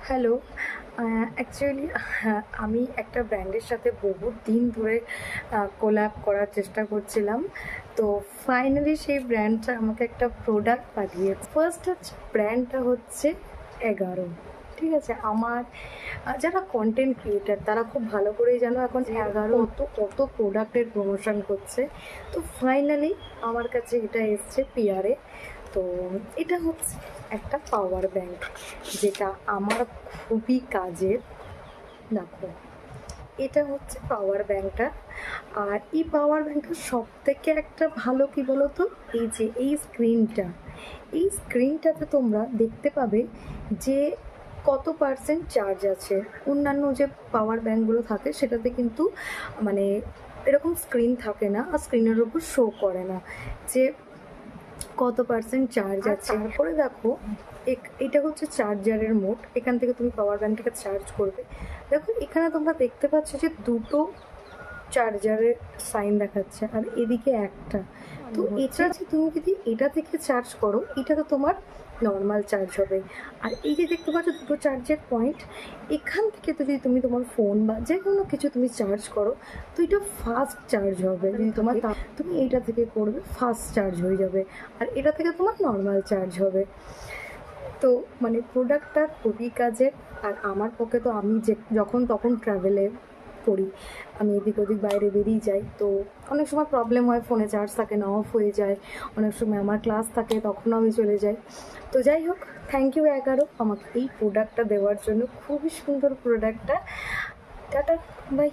Hello. Actually আমি একটা ব্র্যান্ডের সাথে বহুত দিন ধরে কোল্যাব করার চেষ্টা করছিলাম। তো ফাইনালি সেই ব্র্যান্ডটা আমাকে একটা প্রোডাক্ট পাঠিয়েছে। ফার্স্ট হচ্ছে ব্র্যান্ডটা হচ্ছে 11। ঠিক আছে? আমার যারা কন্টেন্ট ক্রিয়েটার তারা খুব ভালো করেই জানো এখন 11 কত প্রোডাক্টের প্রমোশন করছে। তো ফাইনালি আমার কাছে এটা এসছে পিয়ারে। তো এটা হচ্ছে একটা পাওয়ার ব্যাংক, যেটা আমার খুবই কাজের। দেখো, এটা হচ্ছে পাওয়ার ব্যাংকটা। আর এই পাওয়ার ব্যাংকটার সব থেকে একটা ভালো কি বলো তো, এই যে এই স্ক্রিনটাতে তোমরা দেখতে পাবে যে কত পার্সেন্ট চার্জ আছে। অন্যান্য যে পাওয়ার ব্যাংকগুলো থাকে সেটাতে কিন্তু মানে এরকম স্ক্রিন থাকে না, আর স্ক্রিনের উপর শো করে না যে কত পার্সেন্ট চার্জ আছে। তারপরে দেখো, এটা হচ্ছে চার্জারের মোড। এখান থেকে তুমি পাওয়ার ব্যাংকটাকে চার্জ করবে। দেখো এখানে তোমরা দেখতে পাচ্ছ যে দুটো চার্জারের সাইন দেখাচ্ছে, আর এদিকে একটা। তো এটা যে তুমি যদি এটা থেকে চার্জ করো, এটা তো তোমার নর্মাল চার্জ হবে। আর এই যে দেখতে পাচ্ছ দুটো চার্জের পয়েন্ট, এখান থেকে যদি তুমি তোমার ফোন বা যে কোনো কিছু তুমি চার্জ করো, তো এটা ফাস্ট চার্জ হবে। যদি তোমার তুমি এইটা থেকে করবে, ফাস্ট চার্জ হয়ে যাবে। আর এটা থেকে তোমার নর্মাল চার্জ হবে। তো মানে প্রোডাক্টটা খুবই কাজের। আর আমার পক্ষে তো আমি যখন তখন ট্রাভেলে করি, আমি এদিক ওদিক বাইরে বেরিয়ে যাই, তো অনেক সময় প্রবলেম হয়, ফোনে চার্জ থাকে না, অফ হয়ে যায়। অনেক সময় আমার ক্লাস থাকে, তখনও আমি চলে যাই। তো যাই হোক, থ্যাংক ইউ 11 আমাকে এই প্রোডাক্টটা দেওয়ার জন্য। খুবই সুন্দর প্রোডাক্টটা। Tata, by.